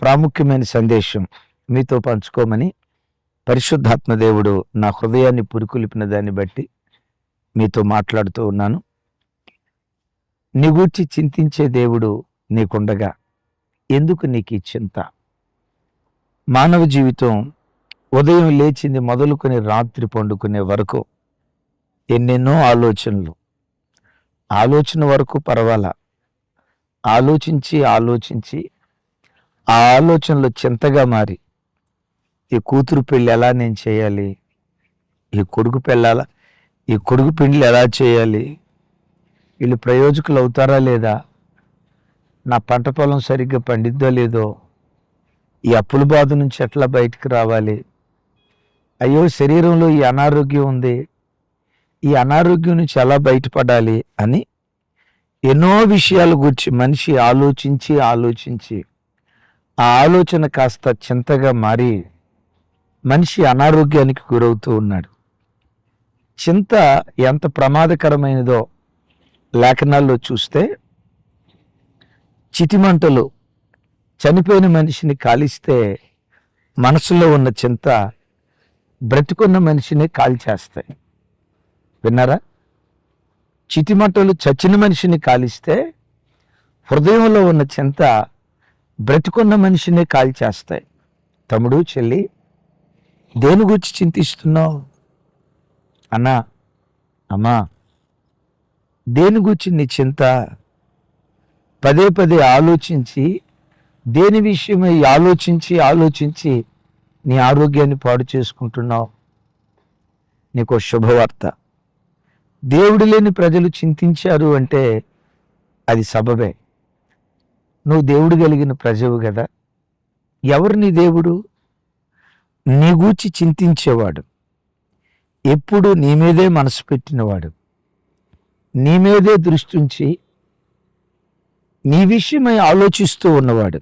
ప్రాముఖ్యమైన సందేశం మీతో పంచుకోమని పరిశుద్ధాత్మ దేవుడు నా హృదయాన్ని పురికొల్పిన దాన్ని బట్టి మీతో మాట్లాడుతూ ఉన్నాను. నీ గూర్చి చింతించే దేవుడు నీకుండగా ఎందుకు నీకు ఈ చింత? మానవ జీవితం ఉదయం లేచింది మొదలుకొని రాత్రి పండుకునే వరకు ఎన్నెన్నో ఆలోచన వరకు పర్వాలా, ఆలోచించి ఆ ఆలోచనలో చింతగా మారి ఈ కూతురు పెళ్ళి ఎలా నేను చేయాలి, ఈ కొడుకు పెళ్ళి ఎలా చేయాలి, వీళ్ళు ప్రయోజకులు అవుతారా లేదా, నా పంట పొలం సరిగ్గా పండిద్దో లేదో, ఈ అప్పుల బాధ నుంచి ఎట్లా బయటికి రావాలి, అయ్యో శరీరంలో ఈ అనారోగ్యం ఉంది, ఈ అనారోగ్యం నుంచి ఎలా బయటపడాలి అని ఎన్నో విషయాల గురించి మనిషి ఆలోచించి ఆ ఆలోచన కాస్త చింతగా మారి మనిషి అనారోగ్యానికి గురవుతూ ఉన్నాడు. చింత ఎంత ప్రమాదకరమైనదో లేఖనాల్లో చూస్తే, చితిమంటలు చనిపోయిన మనిషిని కాలిస్తే మనసులో ఉన్న చింత బ్రతికున్న మనిషిని కాల్చేస్తాయి. విన్నారా? చితిమంటలు చచ్చిన మనిషిని కాలిస్తే హృదయంలో ఉన్న చింత బ్రతికున్న మనిషిని కాల్చేస్తాయి. తమ్ముడు, చెల్లి, దేని గురించి చింతిస్తున్నావు? అన్నా, అమ్మా, దేని గురించి నీ చింత? పదే ఆలోచించి దేని విషయమై ఆలోచించి నీ ఆరోగ్యాన్ని పాడు చేసుకుంటున్నావు. నీకు శుభవార్త. దేవుడు లేని ప్రజలు చింతించారు అంటే అది సబబే. నువ్వు దేవుడు కలిగిన ప్రజవు కదా. ఎవరు నీ దేవుడు? నీ గూర్చి చింతించేవాడు, ఎప్పుడు నీ మీదే మనసు పెట్టినవాడు, నీ మీదే దృష్టి ఉంచి నీ విషయమై ఆలోచిస్తూ ఉన్నవాడు.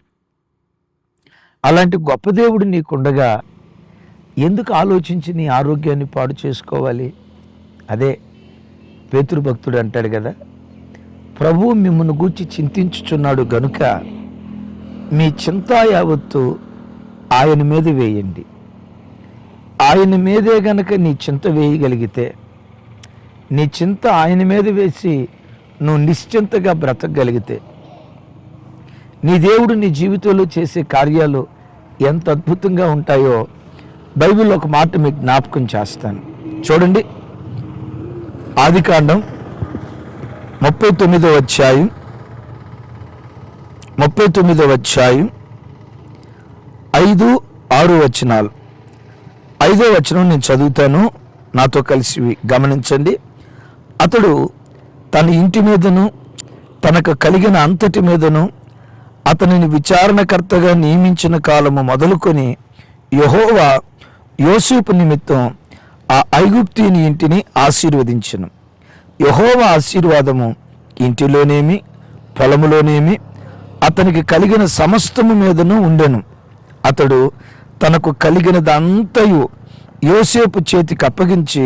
అలాంటి గొప్ప దేవుడు నీకుండగా ఎందుకు ఆలోచించి నీ ఆరోగ్యాన్ని పాడు చేసుకోవాలి? అదే పేతురు భక్తుడు అంటాడు కదా, ప్రభువు మిమ్మల్ని గూర్చి చింతించుచున్నాడు గనుక మీ చింత యావత్తు ఆయన మీద వేయండి. ఆయన మీదే గనక నీ చింత వేయగలిగితే, నీ చింత ఆయన మీద వేసి నువ్వు నిశ్చింతగా బ్రతకగలిగితే, నీ దేవుడు నీ జీవితంలో చేసే కార్యాలు ఎంత అద్భుతంగా ఉంటాయో బైబిల్లో ఒక మాట మీకు జ్ఞాపకం చేస్తాను. చూడండి, ఆదికాండం 39వ అధ్యాయం 5-6 వచనాలు. 5వ వచనం నేను చదువుతాను, నాతో కలిసి గమనించండి. అతడు తన ఇంటి మీదను తనకు కలిగిన అంతటి మీదను అతనిని విచారణకర్తగా నియమించిన కాలము మొదలుకొని యెహోవా యోసేపు నిమిత్తం ఆ ఐగుప్తీయుని ఇంటిని ఆశీర్వదించెను. యెహోవా ఆశీర్వాదము ఇంటిలోనేమి పొలములోనేమి అతనికి కలిగిన సమస్తము మీదను ఉండెను. అతడు తనకు కలిగినదంతయు యోసేపు చేతికి అప్పగించి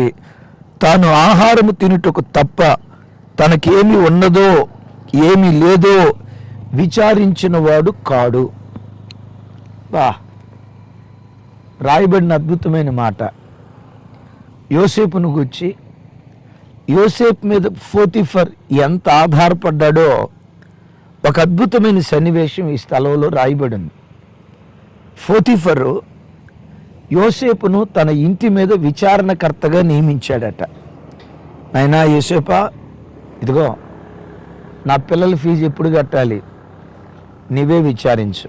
తాను ఆహారము తినుటకు తప్ప తనకేమి ఉన్నదో ఏమి లేదో విచారించిన వాడు కాడు. రాయబడిన అద్భుతమైన మాట. యోసేపును గురించి, యోసేపు మీద పోతిఫర్ ఎంత ఆధారపడ్డాడో ఒక అద్భుతమైన సన్నివేశం ఈ స్థలంలో రాయబడింది. పోతిఫరు యోసేపును తన ఇంటి మీద విచారణకర్తగా నియమించాడట. నాయనా యోసేపా, ఇదిగో నా పిల్లల ఫీజు ఎప్పుడు కట్టాలి నీవే విచారించు,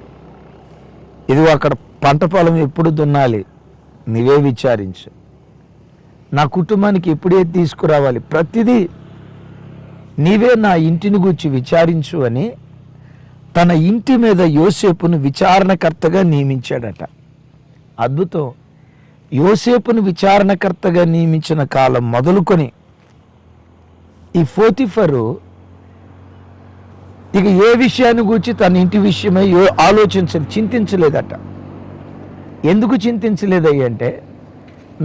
ఇదిగో అక్కడ పంట పొలం ఎప్పుడు దున్నాలి నీవే విచారించు, నా కుటుంబానికి ఎప్పుడే తీసుకురావాలి ప్రతిదీ నీవే నా ఇంటిని గూర్చి విచారించు అని తన ఇంటి మీద యోసేపును విచారణకర్తగా నియమించాడట. అద్భుతం. యోసేపును విచారణకర్తగా నియమించిన కాలం మొదలుకొని ఈ పోతిఫరు ఇక ఏ విషయాన్ని గూర్చి తన ఇంటి విషయమై చింతించలేదట. ఎందుకు చింతించలేదయ్య అంటే,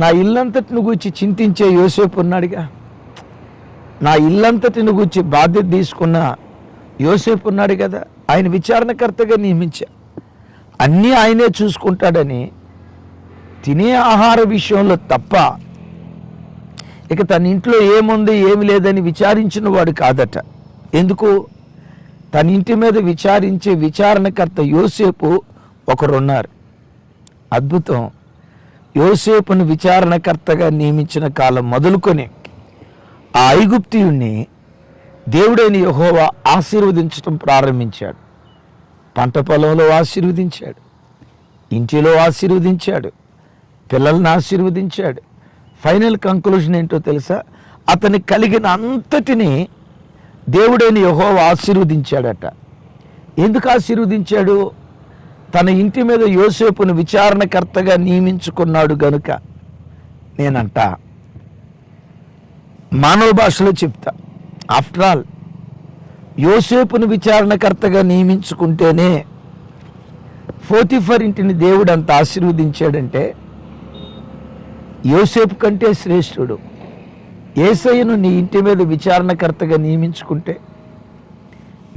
నా ఇల్లంతటిని గూర్చి చింతించే యోసేపు ఉన్నాడుగా, నా ఇల్లంతటిని గూర్చి బాధ్యత తీసుకున్న యోసేపు ఉన్నాడు కదా, ఆయన విచారణకర్తగా నియమించా. అన్నీ ఆయనే చూసుకుంటాడని తినే ఆహార విషయంలో తప్ప ఇక తన ఇంట్లో ఏముంది ఏమి లేదని విచారించిన వాడు కాదట. ఎందుకు? తన ఇంటి మీద విచారించే విచారణకర్త యోసేపు ఒకరున్నారు. అద్భుతం. యోసేపును విచారణకర్తగా నియమించిన కాలం మొదలుకొని ఆ ఐగుప్తీయుణ్ణి దేవుడైన యెహోవా ఆశీర్వదించడం ప్రారంభించాడు. పంట పొలంలో ఆశీర్వదించాడు, ఇంటిలో ఆశీర్వదించాడు, పిల్లల్ని ఆశీర్వదించాడు. ఫైనల్ కంక్లూజన్ ఏంటో తెలుసా? అతని కలిగిన అంతటిని దేవుడైన యెహోవా ఆశీర్వదించాడట. ఎందుకు ఆశీర్వదించాడు? తన ఇంటి మీద యోసేపును విచారణకర్తగా నియమించుకున్నాడు గనుక. నేనంట మానవ భాషలో చెప్తా, ఆఫ్టర్ ఆల్ యోసేపును విచారణకర్తగా నియమించుకుంటేనే పోతీఫర్ ఇంటిని దేవుడు అంత ఆశీర్వదించాడంటే యోసేపు కంటే శ్రేష్ఠుడు యేసయ్యను నీ ఇంటి మీద విచారణకర్తగా నియమించుకుంటే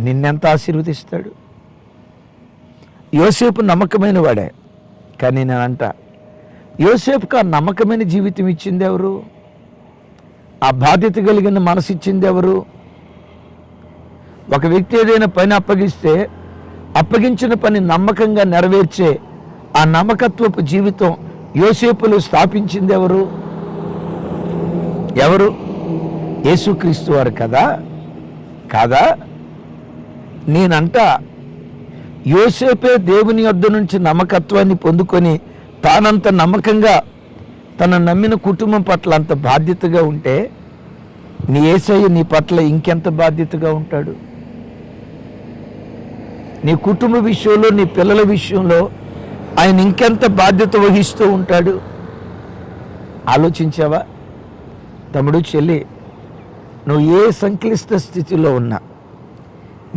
నిన్నెంత ఆశీర్వదిస్తాడు. యోసేపు నమ్మకమైన వాడే, కానీ నేనంట యోసేపుకు ఆ నమ్మకమైన జీవితం ఇచ్చింది ఎవరు? ఆ బాధ్యత కలిగిన మనసు ఇచ్చింది ఎవరు? ఒక వ్యక్తి ఏదైనా పని అప్పగిస్తే అప్పగించిన పని నమ్మకంగా నెరవేర్చే ఆ నమ్మకత్వపు జీవితం యోసేపులో స్థాపించింది ఎవరు? ఎవరు? యేసుక్రీస్తు వారు కదా? కాదా? నేనంట యోసేపే దేవుని యొద్ద నుంచి నమ్మకత్వాన్ని పొందుకొని తానంత నమ్మకంగా తన నమ్మిన కుటుంబం పట్ల అంత బాధ్యతగా ఉంటే నీ యేసయ్య నీ పట్ల ఇంకెంత బాధ్యతగా ఉంటాడు? నీ కుటుంబ విషయంలో, నీ పిల్లల విషయంలో ఆయన ఇంకెంత బాధ్యత వహిస్తూ ఉంటాడు? ఆలోచించావా? తమ్ముడు, చెల్లి, నువ్వు ఏ సంక్లిష్ట స్థితిలో ఉన్నా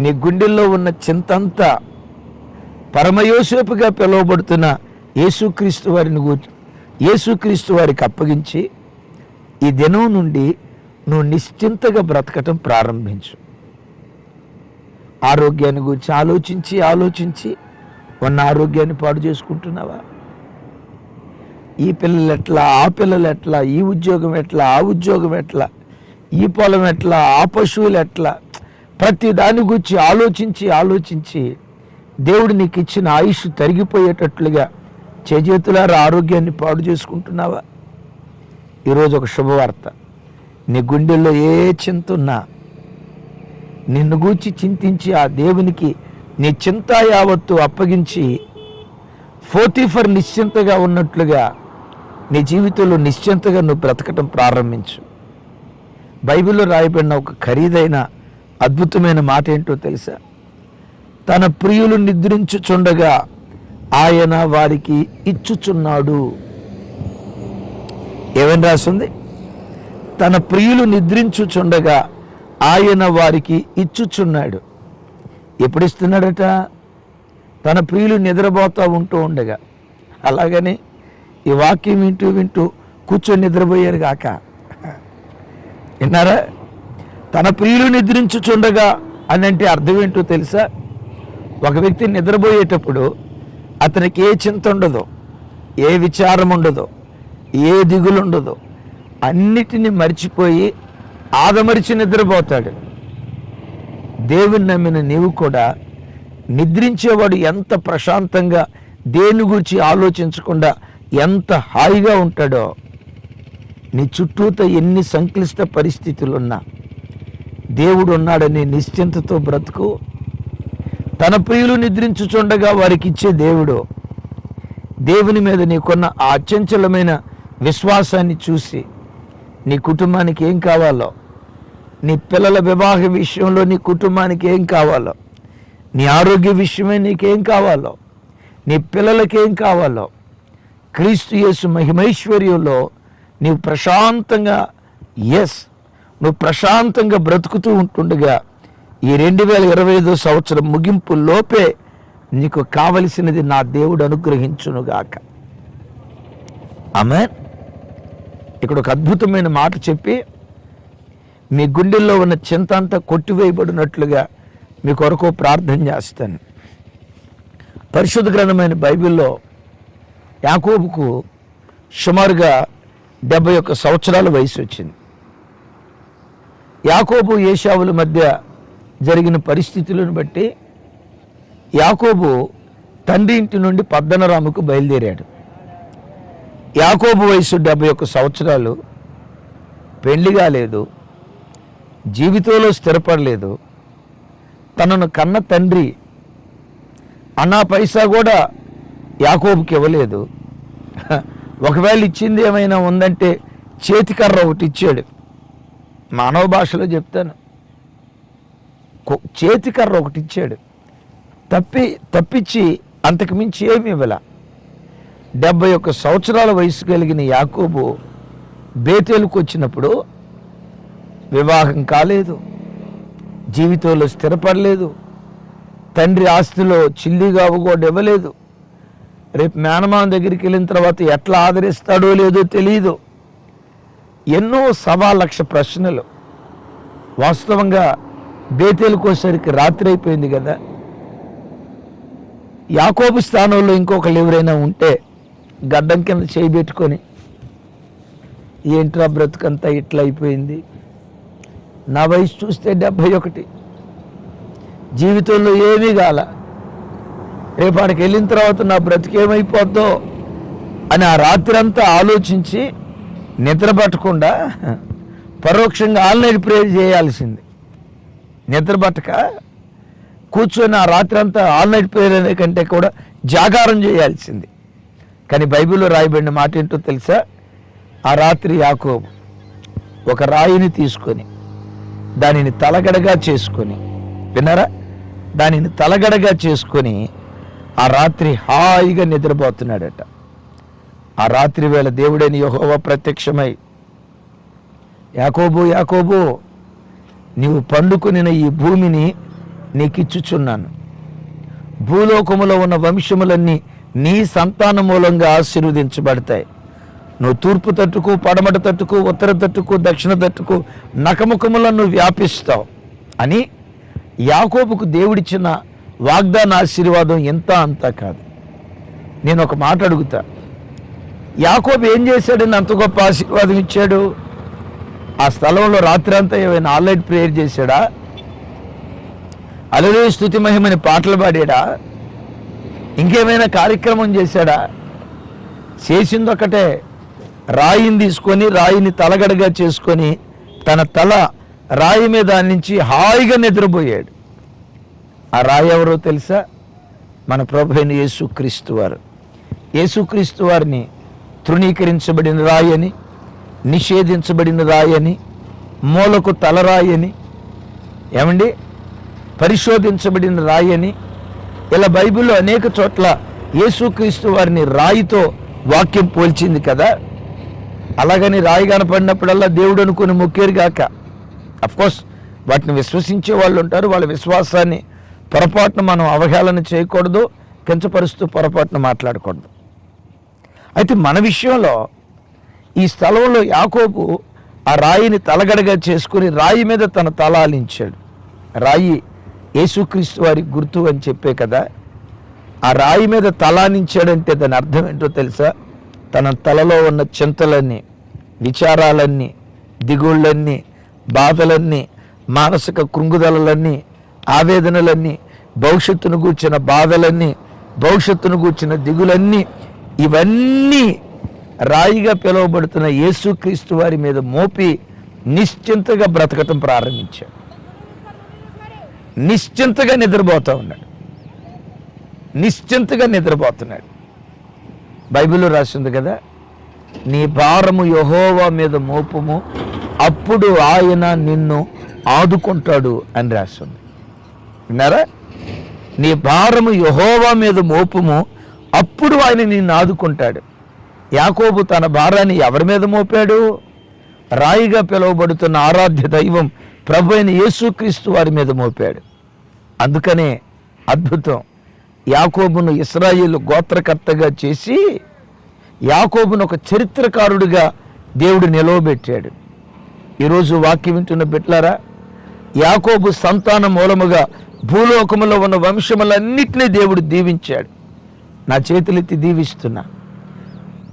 నీ గుండెల్లో ఉన్న చింతంతా పరమయోసేపుగా పిలువబడుతున్న యేసుక్రీస్తు వారికి అప్పగించి ఈ దినం నుండి నువ్వు నిశ్చింతగా బ్రతకటం ప్రారంభించు. ఆరోగ్యాన్ని గురించి ఆలోచించి ఉన్న ఆరోగ్యాన్ని పాడు చేసుకుంటున్నావా? ఈ పిల్లలు ఎట్లా, ఆ పిల్లలు ఎట్లా, ఈ ఉద్యోగం ఎట్లా, ఆ ఉద్యోగం ఎట్లా, ఈ పొలం ఎట్లా, ఆ పశువులు ఎట్లా, ప్రతి దాని గురించి ఆలోచించి దేవుడు నీకు ఇచ్చిన ఆయుష్ తరిగిపోయేటట్లుగా చేతులారా ఆరోగ్యాన్ని పాడు చేసుకుంటున్నావా? ఈరోజు ఒక శుభవార్త. నీ గుండెల్లో ఏ చింత ఉన్నా నిన్ను గూర్చి చింతించి ఆ దేవునికి నీ చింత యావత్తు అప్పగించి పోతీఫర్ నిశ్చింతగా ఉన్నట్లుగా నీ జీవితంలో నిశ్చింతగా నువ్వు బ్రతకటం ప్రారంభించు. బైబిల్లో రాయబడిన ఒక ఖరీదైన అద్భుతమైన మాట ఏంటో తెలుసా? తన ప్రియులు నిద్రించుచుండగా ఆయన వారికి ఇచ్చుచున్నాడు. ఏమని రాస్తుంది? తన ప్రియులు నిద్రించుచుండగా ఆయన వారికి ఇచ్చుచున్నాడు. ఎప్పుడు ఇస్తున్నాడట? తన ప్రియులు నిద్రపోతూ ఉండగా. అలాగని ఈ వాక్యం వింటూ కూర్చొని నిద్రపోయారు కాక. విన్నారా? తన ప్రియులు నిద్రించుచుండగా అని అంటే అర్థం ఏంటో తెలుసా? ఒక వ్యక్తి నిద్రపోయేటప్పుడు అతనికి ఏ చింత ఉండదో, ఏ విచారం ఉండదో, ఏ దిగులు ఉండదో, అన్నిటినీ మర్చిపోయి ఆదమరిచి నిద్రపోతాడు. దేవుని నమ్మిన నీవు కూడా నిద్రించేవాడు ఎంత ప్రశాంతంగా దేని గురించి ఆలోచించకుండా ఎంత హాయిగా ఉంటాడో, నీ చుట్టూతో ఎన్ని సంక్లిష్ట పరిస్థితులున్నా దేవుడు ఉన్నాడని నిశ్చింతతో బ్రతుకు. తన ప్రియులు నిద్రించుచుండగా వారికి ఇచ్చే దేవుడు. దేవుని మీద నీకున్న ఆ అచంచలమైన విశ్వాసాన్ని చూసి నీ కుటుంబానికి ఏం కావాలో, నీ పిల్లల వివాహ విషయంలో నీ కుటుంబానికి ఏం కావాలో, నీ ఆరోగ్య విషయమే నీకేం కావాలో, నీ పిల్లలకి ఏం కావాలో, క్రీస్తు యేసు మహిమైశ్వర్యంలో నీవు ప్రశాంతంగా నువ్వు ప్రశాంతంగా బ్రతుకుతూ ఉంటుండగా ఈ 2025 సంవత్సరం ముగింపు లోపే నీకు కావలసినది నా దేవుడు అనుగ్రహించునుగాక. ఆమేన్. ఇక్కడ ఒక అద్భుతమైన మాట చెప్పి మీ గుండెల్లో ఉన్న చింత అంతా కొట్టివేయబడినట్లుగా మీ కొరకు ప్రార్థన చేస్తాను. పరిశుద్ధ గ్రంథమైన బైబిల్లో యాకోబుకు సుమారుగా 71 సంవత్సరాల వయసు వచ్చింది. యాకోబు ఏశావుల మధ్య జరిగిన పరిస్థితులను బట్టి యాకోబు తండ్రి ఇంటి నుండి పద్దనరాముకు బయలుదేరాడు. యాకోబు వయసు 71 సంవత్సరాలు, పెళ్లి కాలేదు, జీవితంలో స్థిరపడలేదు. తనను కన్న తండ్రి అన్నా పైసా కూడా యాకోబుకి ఇవ్వలేదు. ఒకవేళ ఇచ్చింది ఏమైనా ఉందంటే చేతికర్ర ఒకటి ఇచ్చాడు. మానవ భాషలో చెప్తాను, చేతికర్ర ఒకటి ఇచ్చాడు. తప్పించి అంతకు మించి ఏమి ఇవ్వాల. 71 సంవత్సరాల వయసు కలిగిన యాకోబు బేతేలుకు వచ్చినప్పుడు వివాహం కాలేదు, జీవితంలో స్థిరపడలేదు, తండ్రి ఆస్తిలో చిల్లిగా కూడా ఇవ్వలేదు. రేపు మేనమామ దగ్గరికి వెళ్ళిన తర్వాత ఎట్లా ఆదరిస్తాడో లేదో తెలియదు. ఎన్నో 1,00,000 ప్రశ్నలు. వాస్తవంగా బేతేలుకోసరికి రాత్రి అయిపోయింది కదా. యాకోబు స్థానంలో ఇంకొకళ్ళు ఎవరైనా ఉంటే గడ్డం కింద చేయి పెట్టుకొని, ఏంట్రా బ్రతుకంతా ఇట్లా అయిపోయింది, నా వయసు చూస్తే 71, జీవితంలో ఏమీ కాల, రేపు ఆడికి వెళ్ళిన తర్వాత నా బ్రతికేమైపోద్దో అని ఆ రాత్రి అంతా ఆలోచించి నిద్ర పట్టకుండా పరోక్షంగా ఆన్లైన్ ప్రేయర్ చేయాల్సింది. నిద్ర పట్టక కూర్చొని ఆ రాత్రి అంతా ఆన్లైన్ ప్రేయర్ అనే కంటే కూడా జాగారం చేయాల్సింది. కానీ బైబిల్లో రాయబడిన మాట ఏంటో తెలుసా? ఆ రాత్రి యాకోబు ఒక రాయిని తీసుకొని దానిని తలగడగా చేసుకొని, విన్నారా, దానిని తలగడగా చేసుకొని ఆ రాత్రి హాయిగా నిద్రపోతున్నాడట. ఆ రాత్రి వేళ దేవుడైన యెహోవా ప్రత్యక్షమై, యాకోబు యాకోబు, నీవు పండుకొనిన ఈ భూమిని నీకిచ్చుచున్నాను, భూలోకములో ఉన్న వంశములన్నీ నీ సంతాన మూలంగా ఆశీర్వదించబడతాయి, నువ్వు తూర్పు తట్టుకు, పడమట తట్టుకు, ఉత్తర తట్టుకు, దక్షిణ తట్టుకు నకముఖములను వ్యాపిస్తావు అని యాకోబుకు దేవుడిచ్చిన వాగ్దాన ఆశీర్వాదం ఎంత అంతా కాదు. నేను ఒక మాట అడుగుతా, యాకోబు ఏం చేశాడని అంత గొప్ప ఆశీర్వాదం ఇచ్చాడు? ఆ స్థలంలో రాత్రి అంతా ఏమైనా ఆన్లైన్ ప్రేయర్ చేశాడా? హల్లెలూయా స్తుతి మహిమని పాటలు పాడాడా? ఇంకేమైనా కార్యక్రమం చేశాడా? చేసింది ఒకటే, రాయిని తీసుకొని రాయిని తలగడగా చేసుకొని తన తల రాయి మీద నుంచి హాయిగా నిద్రపోయాడు. ఆ రాయి ఎవరో తెలుసా? మన ప్రభువైన యేసుక్రీస్తు వారు. యేసుక్రీస్తు వారిని తృణీకరించబడిన రాయని, నిషేధించబడిన రాయని, మూలకు తలరాయని, ఏమండి పరిశోధించబడిన రాయని, ఇలా బైబిల్లో అనేక చోట్ల యేసుక్రీస్తు వారిని రాయితో వాక్యం పోల్చింది కదా. అలాగని రాయి కనపడినప్పుడల్లా దేవుడు అనుకుని మొక్కేరుగాక. అఫ్కోర్స్ వాటిని విశ్వసించే వాళ్ళు ఉంటారు. వాళ్ళ విశ్వాసాన్ని పొరపాటున మనం అవహేళన చేయకూడదు, కించపరుస్తూ పొరపాటున మాట్లాడకూడదు. అయితే మన విషయంలో ఈ స్థలంలో యాకోబు ఆ రాయిని తలగడగా చేసుకుని రాయి మీద తన తల ఆలించాడు. రాయి యేసుక్రీస్తు వారి గుర్తు అని చెప్పే కదా. ఆ రాయి మీద తలానించాడంటే దాని అర్థం ఏంటో తెలుసా? తన తలలో ఉన్న చింతలన్నీ, విచారాలన్నీ, దిగుళ్ళన్నీ, బాధలన్నీ, మానసిక కృంగుదలలన్నీ, ఆవేదనలన్నీ, భవిష్యత్తును గూర్చిన బాధలన్నీ, భవిష్యత్తును గూర్చిన దిగులన్నీ, ఇవన్నీ రాయిగా పిలువబడుతున్న యేసుక్రీస్తు వారి మీద మోపి నిశ్చింతగా బ్రతకటం ప్రారంభించాడు. నిశ్చింతగా నిద్రపోతూ ఉన్నాడు. నిశ్చింతగా నిద్రపోతున్నాడు. బైబిల్లో రాసింది కదా, నీ భారము యెహోవా మీద మోపుము, అప్పుడు ఆయన నిన్ను ఆదుకుంటాడు అని రాస్తుంది. విన్నారా? నీ భారము యెహోవా మీద మోపుము, అప్పుడు ఆయన నిన్ను ఆదుకుంటాడు. యాకోబు తన భారాన్ని ఎవరి మీద మోపాడు? రాయిగా పిలువబడుతున్న ఆరాధ్య దైవం ప్రభు అయిన యేసుక్రీస్తు వారి మీద మోపాడు. అందుకనే అద్భుతం, యాకోబును ఇశ్రాయేలు గోత్రకర్తగా చేసి యాకోబును ఒక చరిత్రకారుడిగా దేవుడు నిలవబెట్టాడు. ఈరోజు వాక్యం వింటున్న బిడ్డలారా, యాకోబు సంతాన మూలముగా భూలోకములో ఉన్న వంశములన్నిటినీ దేవుడు దీవించాడు. నా చేతులెత్తి దీవిస్తున్నా.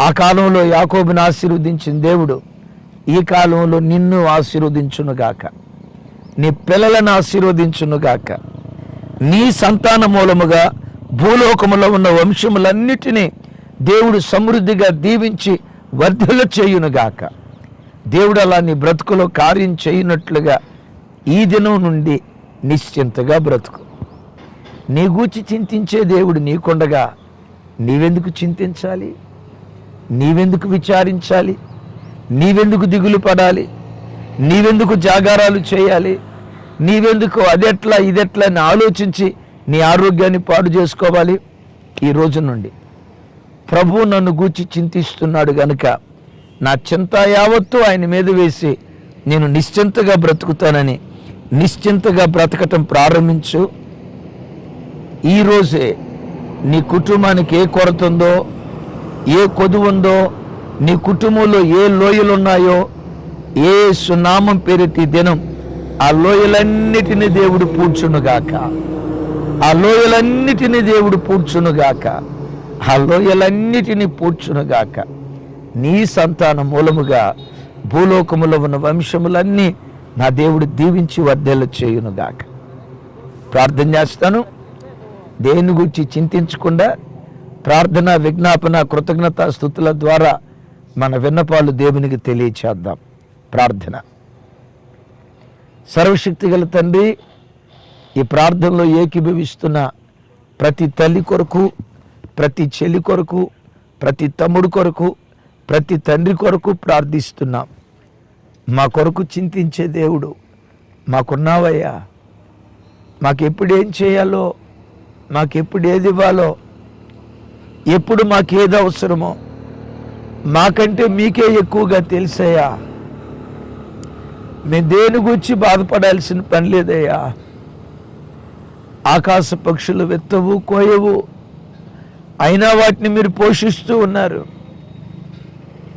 ఆ కాలంలో యాకోబును ఆశీర్వదించిన దేవుడు ఈ కాలంలో నిన్ను ఆశీర్వదించునుగాక, నీ పిల్లలను ఆశీర్వదించునుగాక. నీ సంతాన మూలముగా భూలోకములో ఉన్న వంశములన్నిటినీ దేవుడు సమృద్ధిగా దీవించి వర్ధిల్ల చేయునుగాక. దేవుడు అలా నీ బ్రతుకులో కార్యం చేయనట్లుగా ఈ దినం నుండి నిశ్చింతగా బ్రతుకు. నీ గూర్చి చింతించే దేవుడు నీకుండగా నీవెందుకు చింతించాలి? నీవెందుకు విచారించాలి? నీవెందుకు దిగులు పడాలి? నీవెందుకు జాగారాలు చేయాలి? నీవెందుకు అదెట్లా ఇదెట్లా అని ఆలోచించి నీ ఆరోగ్యాన్ని పాడు చేసుకోవాలి? ఈ రోజు నుండి ప్రభు నన్ను గూర్చి చింతిస్తున్నాడు గనుక నా చింత యావత్తు ఆయన మీద వేసి నేను నిశ్చింతగా బ్రతుకుతానని నిశ్చింతగా బ్రతకటం ప్రారంభించు. ఈరోజే నీ కుటుంబానికి ఏ కొరత ఉందో, ఏ కొదువు ఉందో, నీ కుటుంబంలో ఏ లోయలు ఉన్నాయో ఏ సునామం పేరిటి దినం ఆ లోయలన్నిటినీ దేవుడు పూడ్చునుగాక. ఆ లోయలన్నిటినీ దేవుడు పూడ్చునుగాక. ఆ లోయలన్నిటినీ పూడ్చునుగాక. నీ సంతానం మూలముగా భూలోకములో ఉన్న వంశములన్నీ నా దేవుడు దీవించి వర్ధేలు చేయునుగాక. ప్రార్థన చేస్తాను. దేని గురించి చింతించకుండా ప్రార్థన, విజ్ఞాపన, కృతజ్ఞత స్తుతుల ద్వారా మన విన్నపాలు దేవునికి తెలియచేద్దాం. ప్రార్థన. సర్వశక్తి గల తండ్రి, ఈ ప్రార్థనలో ఏకీభవిస్తున్న ప్రతి తల్లి కొరకు, ప్రతి చెల్లి కొరకు, ప్రతి తమ్ముడు కొరకు, ప్రతి తండ్రి కొరకు ప్రార్థిస్తున్నాం. మా కొరకు చింతించే దేవుడు మాకున్నావయ్యా. మాకెప్పుడు ఏం చేయాలో, మాకెప్పుడు ఏది ఇవ్వాలో, ఎప్పుడు మాకేది అవసరమో మాకంటే మీకే ఎక్కువగా తెలుసయ్యా. మేము దేని గురించి బాధపడాల్సిన పని లేదయ్యా. ఆకాశ పక్షులు వెత్తవు, కోయవు, అయినా వాటిని మీరు పోషిస్తూ ఉన్నారు.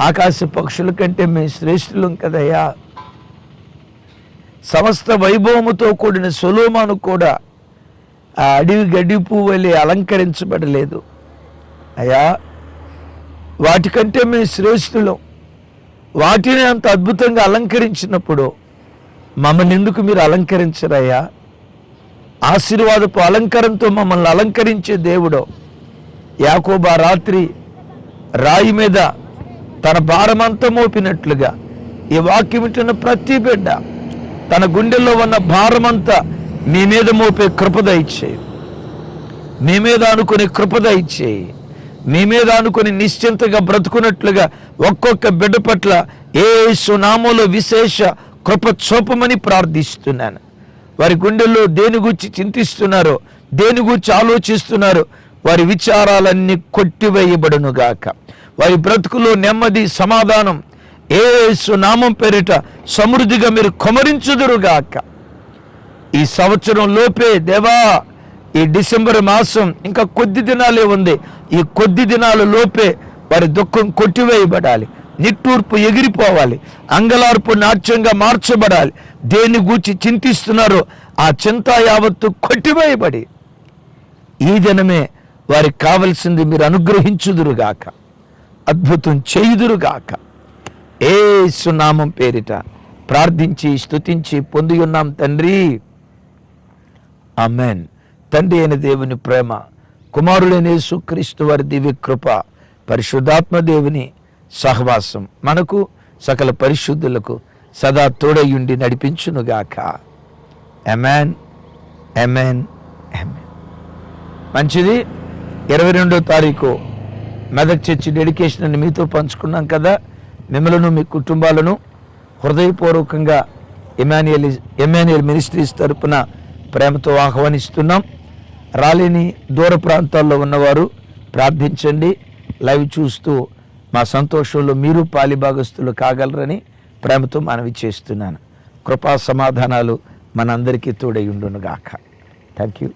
ఆకాశ పక్షుల కంటే మేము శ్రేష్ఠులం కదయ్యా. సమస్త వైభవముతో కూడిన సొలొమోను కూడా ఆ అడవి గడ్డి పువ్వు వలె అలంకరించబడలేదు అయ్యా. వాటికంటే మేము శ్రేష్ఠులం. వాటిని అంత అద్భుతంగా అలంకరించినప్పుడు మమ్మల్ని ఎందుకు మీరు అలంకరించరయ్యా? ఆశీర్వాదపు అలంకారంతో మమ్మల్ని అలంకరించే దేవుడు. యాకోబు ఆ రాత్రి రాయి మీద తన భారమంతా మోపినట్లుగా ఈ వాక్యం వింటున్న ప్రతి బిడ్డ తన గుండెల్లో ఉన్న భారమంతా మీ మీద మోపే కృపద ఇచ్చేయి. మీ మీద అనుకునే కృపద ఇచ్చేయి. మీ మీద అనుకుని నిశ్చింతగా బ్రతుకున్నట్లుగా ఒక్కొక్క బిడ్డ పట్ల యేసు నామములో విశేష కృప చూపమని ప్రార్థిస్తున్నాను. వారి గుండెల్లో దేని గురించి చింతిస్తున్నారో, దేని గురించి ఆలోచిస్తున్నారో వారి విచారాలన్నీ కొట్టివేయబడునుగాక. వారి బ్రతుకులో నెమ్మది, సమాధానం యేసు నామం పేరిట సమృద్ధిగా మీరు కుమరించుదురుగాక. ఈ సంవత్సరం లోపే దేవా, ఈ డిసెంబర్ మాసం ఇంకా కొద్ది దినాలే ఉంది. ఈ కొద్ది దినాల లోపే వారి దుఃఖం కొట్టివేయబడాలి, నిట్టూర్పు ఎగిరిపోవాలి, అంగలార్పు నాట్యంగా మార్చబడాలి. దేని గూర్చి చింతిస్తున్నారో ఆ చింత యావత్తు కొట్టివేయబడి ఈ దినమే వారికి కావలసింది మీరు అనుగ్రహించుదురుగాక, అద్భుతం చేయుదురుగాక. యేసు నామం పేరిట ప్రార్థించి స్తుతించి పొంది ఉన్నాం తండ్రి, ఆమేన్. తండ్రి అయిన దేవుని ప్రేమ, కుమారుడైన యేసుక్రీస్తు వారి దివ్య కృప, పరిశుద్ధాత్మ దేవుని సహవాసం మనకు సకల పరిశుద్ధులకు సదా తోడయుండి నడిపించునుగాక. ఆమేన్, ఆమేన్, ఆమేన్. మంచిది. 22వ తారీఖు మెదక్ చర్చి డెడికేషన్ అని మీతో పంచుకున్నాం కదా. మిమ్మలను మీ కుటుంబాలను హృదయపూర్వకంగా ఎమాన్యుయల్ మినిస్ట్రీస్ తరపున ప్రేమతో ఆహ్వానిస్తున్నాం. రాలేని దూర ప్రాంతాల్లో ఉన్నవారు ప్రార్థించండి. లైవ్ చూస్తూ మా సంతోషంలో మీరు పాలిభాగస్తులు కాగలరని ప్రేమతో మనవి చేస్తున్నాను. కృపా సమాధానాలు మనందరికీ తోడై ఉండునుగాక. Thank you.